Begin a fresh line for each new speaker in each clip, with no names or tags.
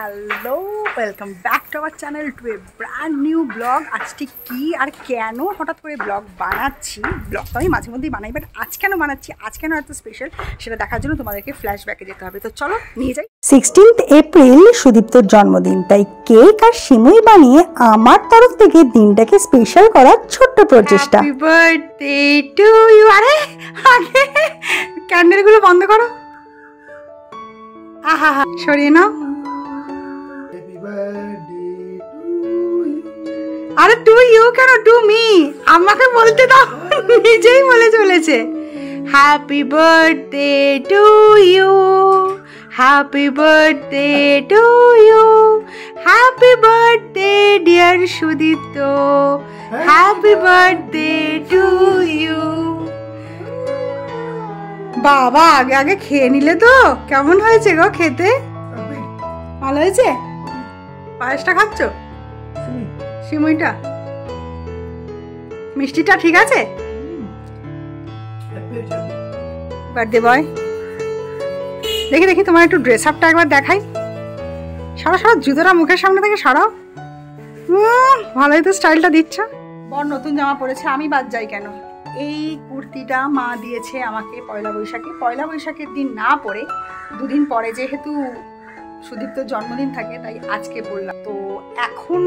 Hello, welcome back to our channel to A brand new blog. আজকে কি আর কেন হঠাৎ করে ব্লগ বানাচ্ছি, ব্লগ তো আমি মাঝে মধ্যেই বানাই, বাট আজ কেন বানাচ্ছি, আজ কেন এত স্পেশাল সেটা দেখার জন্য তোমাদেরকে ফ্ল্যাশব্যাকে যেতে হবে। তো চলো নিয়ে যাই। 16 এপ্রিল সুদীপ্তর জন্মদিন, তাই কেক আর সিমুই বানিয়ে আমার তরফ থেকে দিনটাকে স্পেশাল করার ছোট্ট প্রচেষ্টা। Happy birthday to you. আরে আগে ক্যান্ডেলগুলো বন্ধ করো, আহা হা সরিয়ে নাও। আরে টু ইউ কেন, টু মি, আমাকে বলতে দাও, নিজেই বলে চলেছে। Happy birthday to you, happy birthday to you, happy birthday dear Sudipta, happy birthday to you. বাবা আগে আগে খেয়ে নিলে তো। কেমন হয়েছে গো খেতে? ভালো হয়েছে? পায়েসটা খাচ্ছ? সিমুইটা, মিষ্টিটা ঠিক আছে? বার্থডে বয়, দেখি দেখি তোমার একটু ড্রেস আপটা একবার দেখাই। সরাও সরাও, জুতোটা মুখের সামনে থেকে সরাও। ভালোই তো স্টাইলটা দিচ্ছ। বর নতুন জামা পরেছে, আমি বাদ যাই কেন? এই কুর্তিটা মা দিয়েছে আমাকে পয়লা বৈশাখে। পয়লা বৈশাখের দিন না পরে দুদিন পরে যেহেতু সুদীপ্তর জন্মদিন থাকে, তাই আজকে পরলাম। তো এখন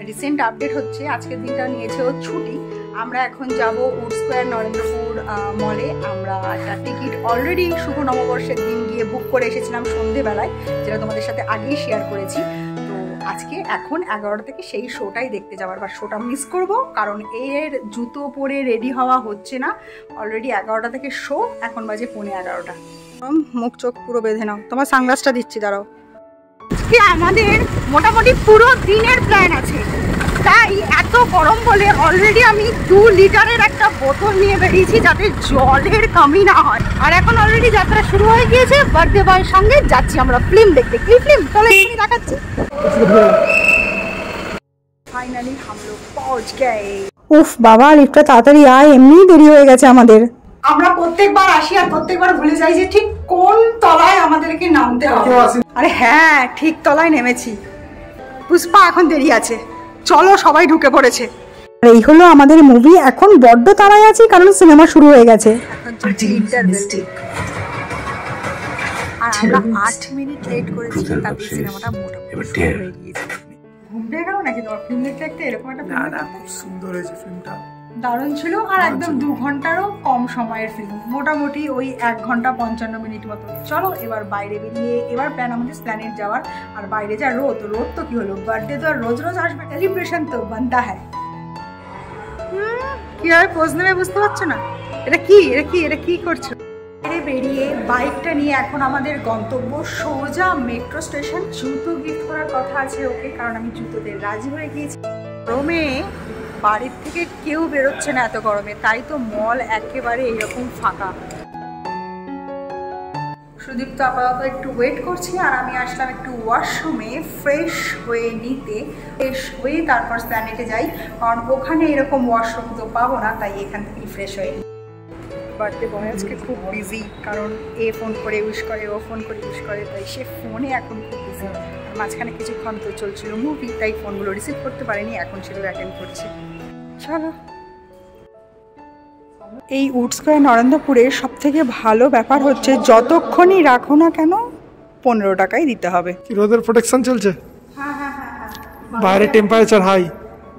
রিসেন্ট আপডেট হচ্ছে আজকের দিনটা নিয়েছে ও ছুটি। আমরা এখন যাব উড স্কোয়ার নরেন্দ্রপুর মলে। আমরা একটা টিকিট অলরেডি শুভ নববর্ষের দিন গিয়ে বুক করে এসেছিলাম সন্ধেবেলায়, যেটা তোমাদের সাথে আগেই শেয়ার করেছি। তো আজকে এখন 11টা থেকে সেই শোটাই দেখতে যাওয়ার, বা শোটা মিস করব কারণ এর জুতো পরে রেডি হওয়া হচ্ছে না। অলরেডি 11টা থেকে শো, এখন বাজে 11:15। মুখ চোখ পুরো বেঁধে নাও, তোমার সানগ্লাসটা দিচ্ছি, দাঁড়াও। আজকে আমাদের মোটামুটি পুরো দিনের প্ল্যান আছে, তাই এত গরম বলে অলরেডি আমি 2 লিটারের একটা বোতল নিয়ে বেরিয়েছি যাতে জলের কমি না হয়। আর এখন অলরেডি যাত্রা শুরু হয়ে গিয়েছে। বার্থডে বয়ের সঙ্গে যাচ্ছি আমরা ফিল্ম দেখতে। কি ফিল্ম চলো এখানে দেখাচ্ছি। ফাইনালি हम लोग पहुंच गए। উফ বাবা, লিফটটা তাড়াতাড়ি আয়, এমনি দেরি হয়ে গেছে আমাদের। আমরা প্রত্যেকবার আসি আর প্রত্যেকবার ভুলে যাই যে ঠিক কোন তলায় আমাদেরকে নামতে হবে। আরে হ্যাঁ, ঠিক তলায় নেমেছি। পুষ্পা এখন দেরি আছে, চলো সবাই ঢুকে পড়েছে। আর এই হলো আমাদের মুভি। এখন বড্ড তাড়ায় আছি কারণ সিনেমা শুরু হয়ে গেছে। আর আমরা 8 মিনিট লেট করেছি, তারপর সিনেমাটা মোটামুটি শুরু হয়ে গিয়েছে। ঘুম পেয়ে গেল নাকি তোমার? ফিল্ম দেখতে দেখতে এরকম একটা ফিল্ম? না, খুব সুন্দর হয়েছে ফিল্মটা, দারুণ ছিল। আর একদম 2 ঘন্টারও কম সময়ের ফিল্ম, মোটামুটি ওই 1 ঘন্টা 55 মিনিট মতো। চলো এবার বাইরে বেরিয়ে, এবার প্ল্যান আমাদের প্ল্যানেট যাওয়ার। আর বাইরে যা রোদ, রোদ তো কি হলো, বার্থডে তো আর রোজ রোজ আসবে, সেলিব্রেশন তো বানতা হ্যায়। কি হয় পোজ নেবে বুঝতে পারছো না? এটা কি, এটা কি, এটা কি করছো? বেরিয়ে বাইকটা নিয়ে এখন আমাদের গন্তব্য সোজা মেট্রো স্টেশন। জুতো গিফট করার কথা আছে ওকে, কারণ আমি জুতোতে রাজি হয়ে গিয়েছি। গরমে বাড়ির থেকে কেউ বেরোচ্ছে না এত গরমে, তাই তো মল একেবারে এরকম ফাঁকা। সুদীপ তো আপাতত একটু ওয়েট করছি, আর আমি আসলাম একটু ওয়াশরুমে ফ্রেশ হয়ে নিতে। ফ্রেশ হয়ে তারপর প্ল্যানেটে যাই, কারণ ওখানে এরকম ওয়াশরুম তো পাবো না, তাই এখান থেকেই ফ্রেশ হয়ে নিই। বার্থডে বয় আজকে খুব বিজি, কারণ এ ফোন করে উইশ করে, ও ফোন করে উইশ করে, তাই সে ফোনে এখন খুব বিজি। মাঝখানে কিছুক্ষণ তো চলছিল মুভি, তাই ফোনগুলো রিসিভ করতে পারেনি, এখন সেগুলো অ্যাটেন্ড করছে। চলো। এই উড স্কোয়ার নরেন্দ্রপুরের সব থেকে ভালো ব্যাপার হচ্ছে যতক্ষণই রাখো না কেন 15 টাকাই দিতে হবে।
রোদের প্রোটেকশন চলছে।
হ্যাঁ হ্যাঁ হ্যাঁ হ্যাঁ,
বাইরে টেম্পারেচার হাই,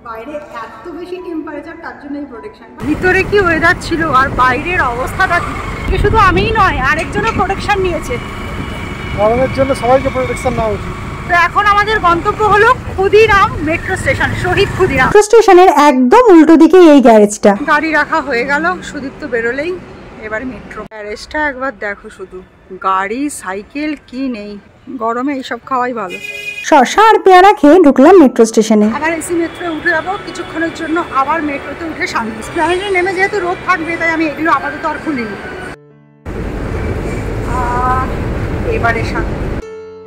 বাইরে এত বেশি টেম্পারেচার, তার জন্যই প্রোটেকশন। ভিতরে কি ওয়েদার ছিল আর বাইরের অবস্থাটা কি, শুধু আমিই নয় আরেকজনও প্রোটেকশন নিয়েছে।
গরমের জন্য সবাইকে প্রোটেকশন নেওয়া উচিত।
তো এখন আমাদের গন্তব্য হলো ক্ষুদিরাম মেট্রো স্টেশন, শহীদ ক্ষুদিরাম মেট্রো স্টেশনের একদম উল্টো দিকে এই গ্যারেজটা। গাড়ি রাখা হয়ে গেল, সুদীপ তো বেরোলেই এবারে মেট্রো। গ্যারেজটা একবার দেখো, শুধু গাড়ি সাইকেল কি নেই। গরমে এইসব খাওয়াই ভালো। শসা আর পেয়ারা খেয়ে ঢুকলাম মেট্রো স্টেশনে। আবার এসি মেট্রো উঠে যাবো কিছুক্ষণের জন্য, আবার মেট্রোতে উঠে শান্তি। প্ল্যানেটে নেমে যেহেতু রোদ থাকবে, তাই আমি এগুলো আপাতত আর খুলিনি। এবারে শান্তি।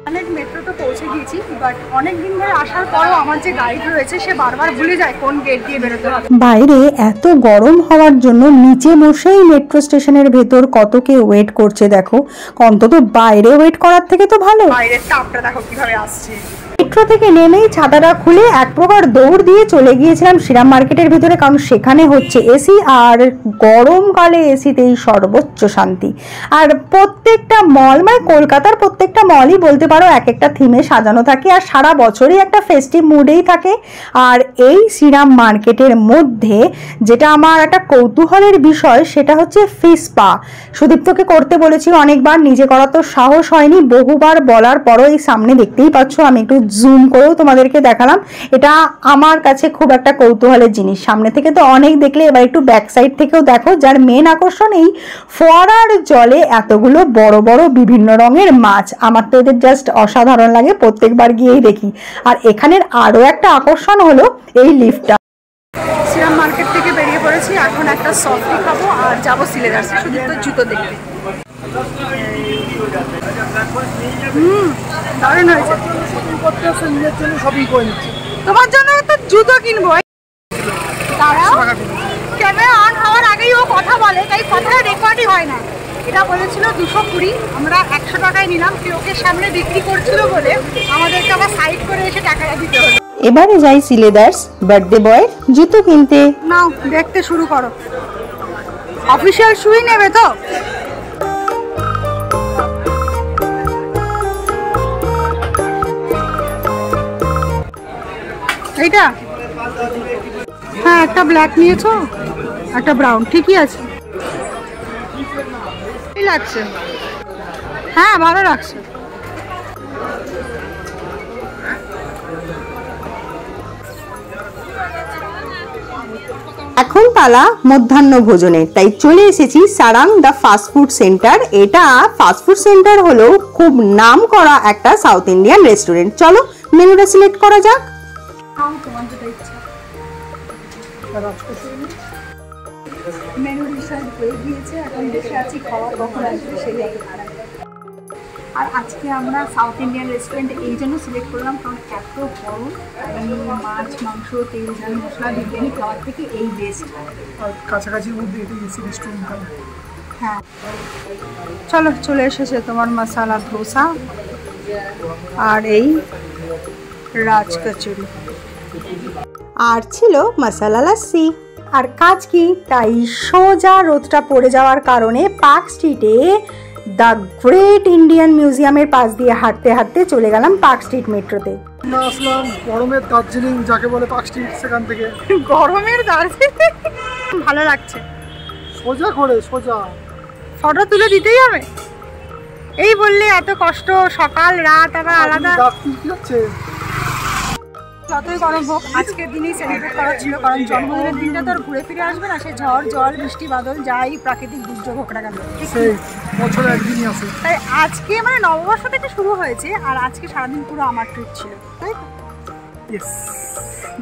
অনেক মেট্রো তো পৌঁছে গিয়েছি, বাট অনেক দিন ধরে আসার পরও আমার যে গাইড রয়েছে সে বারবার ভুলে যায় কোন গেট দিয়ে বেরোতে হবে।
বাইরে এত গরম হওয়ার জন্য নিচে বসেই মেট্রো স্টেশনের ভেতর কত কে ওয়েট করছে দেখো। অন্তত বাইরে ওয়েট করার থেকে তো ভালো।
বাইরের তাপটা দেখো কিভাবে আসছে।
মেট্রো থেকে নেমেই ছাতাটা খুলে এক প্রকার দৌড় দিয়ে চলে গিয়েছিলাম শ্রীরাম মার্কেটের ভিতরে, কারণ সেখানে হচ্ছে এসি, আর গরমকালে এসিতেই সর্বোচ্চ শান্তি। আর প্রত্যেকটা মল, মানে কলকাতার প্রত্যেকটা মলই বলতে পারো এক একটা থিমে সাজানো থাকে, আর সারা বছরই একটা ফেস্টিভ মুডেই থাকে। আর এই শ্রীরাম মার্কেটের মধ্যে যেটা আমার একটা কৌতূহলের বিষয় সেটা হচ্ছে ফিশ স্পা। সুদীপ্তকে করতে বলেছিল অনেকবার, নিজে করার তো সাহস হয়নি, বহুবার বলার পরও এই সামনে দেখতেই পাচ্ছ, আমি একটু জুম করেও তোমাদেরকে দেখালাম। এটা আমার কাছে খুব একটা কৌতূহলের জিনিস। সামনে থেকে তো অনেক দেখলে, এবার একটু ব্যাক সাইড থেকেও দেখো, যার মেন আকর্ষণ এই ফোয়ারার জলে এতগুলো বড় বড় বিভিন্ন রঙের মাছ। আমার তো এদের জাস্ট অসাধারণ লাগে, প্রত্যেকবার গিয়েই দেখি। আর এখানের আরো একটা আকর্ষণ হলো এই লিফটটা।
শ্রীরাম মার্কেট থেকে বেরিয়ে পড়েছি, এখন একটা সফটি খাবো আর যাবো সিলেদার্সে শুধু তো জুতো দেখতে। দারুণ হয়েছে। তোমার জন্য তো জুতো কিনবো। তারাও ক্যামেরা অন হওয়ার আগেই ও কথা বলে, তাই কথাটা রেকর্ডই হয় না। এটা বলেছিল 220, আমরা 100 টাকায় নিলাম। ওকে সামনে বিক্রি করছিল বলে আমাদেরকে আবার সাইড করে এসে টাকাটা দিতে হলো।
এবারে যাই সিলেদার্স বার্থডে বয় জুতো কিনতে।
নাও দেখতে শুরু করো। অফিসিয়াল শুই নেবে তো? এইটা হ্যাঁ, একটা ব্ল্যাক নিয়েছো, একটা ব্রাউন, ঠিকই আছে, এই লাগছে। হ্যাঁ ভালো লাগছে।
এখন তালা মধ্যাহ্ন ভোজনে, তাই চলে এসেছি সারাং দ্য ফাস্টফুড সেন্টার। এটা ফাস্টফুড সেন্টার হলেও খুব নাম করা একটা সাউথ ইন্ডিয়ান রেস্টুরেন্ট। চলো মেনুটা সিলেক্ট করা যাক।
মেনু ডিসাইড হয়ে গিয়েছে, এখন বসে আছি খাওয়া কখন আসবে সেই অপেক্ষায়। আর আজকে আমরা সাউথ ইন্ডিয়ান রেস্টুরেন্ট এই জন্য সিলেক্ট করলাম কারণ এত গরম, মাছ মাংস তেল ঝাল মশলা বিরিয়ানি খাওয়ার থেকে এই বেস্ট।
কাছাকাছির মধ্যে এটাই এসি রেস্টুরেন্ট।
হ্যাঁ চলো, চলে এসেছে তোমার মশালা ধোসা আর এই রাজ কচুরি,
আর ছিল মশালা লাস্সি। আর কাজ কি, তাই সোজা রোদটা পড়ে যাওয়ার কারণে পার্ক স্ট্রিটে দ্য গ্রেট ইন্ডিয়ান মিউজিয়ামের পাশ দিয়ে হাঁটতে হাঁটতে চলে গেলাম পার্ক স্ট্রিট মেট্রোতে।
আমরা আসলাম গরমের দার্জিলিং যাকে বলে পার্ক স্ট্রিট, সেখান থেকে।
গরমের দার্জিলিং ভালো লাগছে।
সোজা করে সোজা
ফটো তুলে দিতেই হবে, এই বললে এত কষ্ট, সকাল রাত আবার আলাদা। যতই গরম হোক আজকের দিনেই সেলিব্রেট করা ছিল, কারণ জন্মদিনের দিনটা তো আর ঘুরে ফিরে আসবে না। সে ঝড় জল বৃষ্টি বাদল যাই প্রাকৃতিক দুর্যোগ হোক না কেন,
বছরে একদিনই আসে।
তাই আজকে মানে নববর্ষ থেকে শুরু হয়েছে, আর আজকে সারাদিন পুরো আমার ট্রিট ছিল, তাই তো?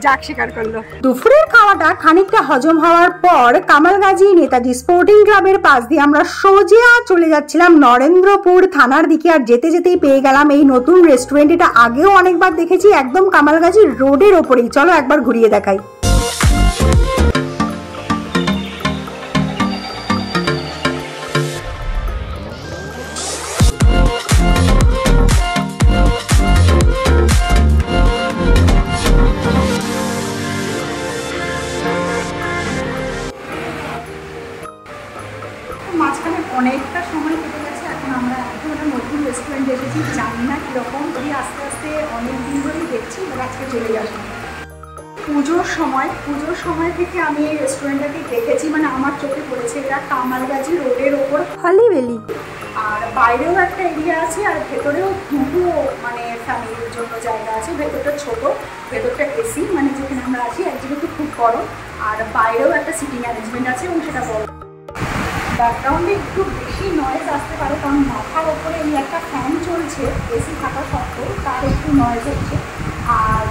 যাক স্বীকার করলো।
দুপুরের খাওয়াটা খানিকটা হজম হওয়ার পর কামালগাজী নেতাজি স্পোর্টিং ক্লাবের পাশ দিয়ে আমরা সোজা চলে যাচ্ছিলাম নরেন্দ্রপুর থানার দিকে। আর যেতে যেতেই পেয়ে গেলাম এই নতুন রেস্টুরেন্ট। এটা আগেও অনেকবার দেখেছি, একদম কামালগাজী রোডের ওপরেই। চলো একবার ঘুরিয়ে দেখাই।
মাঝখানে অনেকটা সময় কেটে গেছে, এখন আমরা একদম একটা নতুন রেস্টুরেন্টে এসেছি। জানি না কীরকম, যদি আস্তে আস্তে অনেক দিন ধরেই দেখছি, এবার আজকে চলে আসবো। পুজোর সময় থেকে আমি এই রেস্টুরেন্টটাকে দেখেছি, মানে আমার চোখে পড়েছে। এটা কামালগাজী রোডের ওপর
হালিবেলি,
আর বাইরেও একটা এরিয়া আছে, আর ভেতরেও দুটো মানে ফ্যামিলির জন্য জায়গা আছে। ভেতরটা ছোট, ভেতরটা এসি, মানে যেখানে আমরা আছি একদিকে তো খুব গরম, আর বাইরেও একটা সিটিং অ্যারেঞ্জমেন্ট আছে এবং সেটা বড়। ব্যাকগ্রাউন্ডে একটু বেশি নয়েজ আসতে পারে, কারণ মাথার ওপরে এই একটা ফ্যান চলছে, এসি থাকা সত্ত্বেও তার একটু নয়েজ হচ্ছে। আর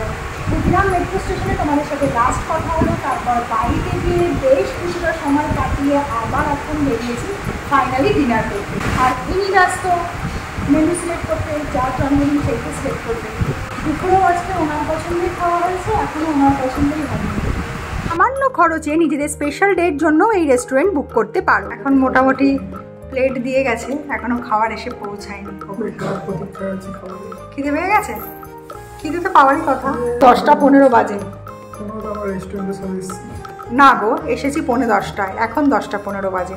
ক্ষুদিরাম মেট্রো স্টেশনে তোমাদের সাথে লাস্ট কথা হলো, তারপর বাড়িতে গিয়ে বেশ কিছুটা সময় কাটিয়ে আবার এখন বেরিয়েছি ফাইনালি ডিনার করতে। আর ইনি ব্যস্ত,
মেনু সিলেক্ট করতে, যার জন্মদিন সেইটা সিলেক্ট করতে। দুপুরেও আজকে ওনার পছন্দেই খাওয়া হয়েছে, এখনও ওনার পছন্দেই হবে। সামান্য খরচে নিজেদের স্পেশাল ডের জন্য এই রেস্টুরেন্ট বুক করতে পারো। এখন মোটামুটি প্লেট দিয়ে গেছে, এখনো খাবার এসে পৌঁছায়নি। খিদে পেয়ে গেছে? খিদে তো পাওয়ারই কথা। 10টা 15 বাজে। না গো, এসেছি 10:45, এখন 10টা 15 বাজে।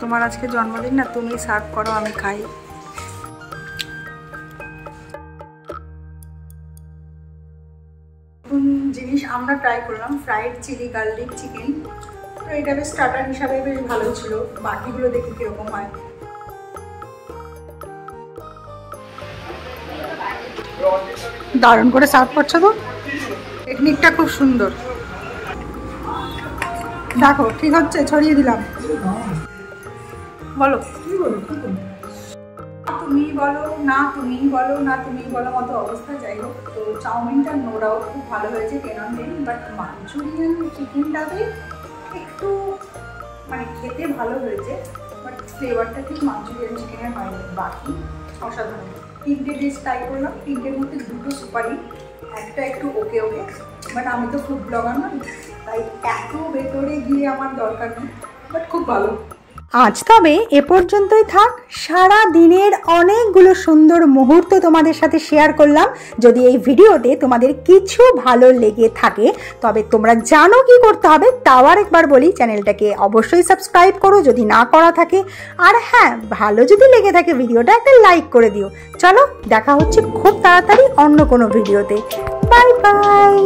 তোমার আজকে জন্মদিন না, তুমি সার্ভ করো, আমি খাই। জিনিস আমরা ট্রাই করলাম, ফ্রাইড চিলি গার্লিক চিকেন। তো এটা বেশ স্টার্টার হিসাবে বেশ ভালো ছিল, বাকিগুলো দেখি কীরকম হয়। দারুণ করে সার্ভ করছো তো, টেকনিকটা খুব সুন্দর। দেখো ঠিক হচ্ছে, ছড়িয়ে দিলাম। বলো তুমি বলো না, তুমি বলো না, তুমি বলো মতো অবস্থা। যাই হোক, তো চাউমিনটা নোরাও খুব ভালো হয়েছে, 10 on 10। বাট মাঞ্চুরিয়ান চিকেনটাতে একটু মানে খেতে ভালো হয়েছে, বাট ফ্লেভারটা ঠিক মাঞ্চুরিয়ান চিকেনের হয়নি। বাকি অসাধারণ। 3টে ডিশ ট্রাই করলাম, 3টের মধ্যে 2টো সুপারহিট, একটা একটু ওকে ওকে। বাট আমি তো ফুড ব্লগার নই, তাই এত ভেতরে গিয়ে আমার দরকার নেই, বাট খুব ভালো। আজ তবে এ পর্যন্তই থাক। সারা দিনের অনেকগুলো সুন্দর মুহূর্ত তোমাদের সাথে শেয়ার করলাম। যদি এই ভিডিওতে তোমাদের কিছু ভালো লেগে থাকে, তবে তোমরা জানো কি করতে হবে, তাও আরেকবার বলি, চ্যানেলটাকে অবশ্যই সাবস্ক্রাইব করো যদি না করা থাকে। আর হ্যাঁ, ভালো যদি লেগে থাকে ভিডিওটা একটা লাইক করে দিও। চলো, দেখা হচ্ছে খুব তাড়াতাড়ি অন্য কোনো ভিডিওতে। Bye bye.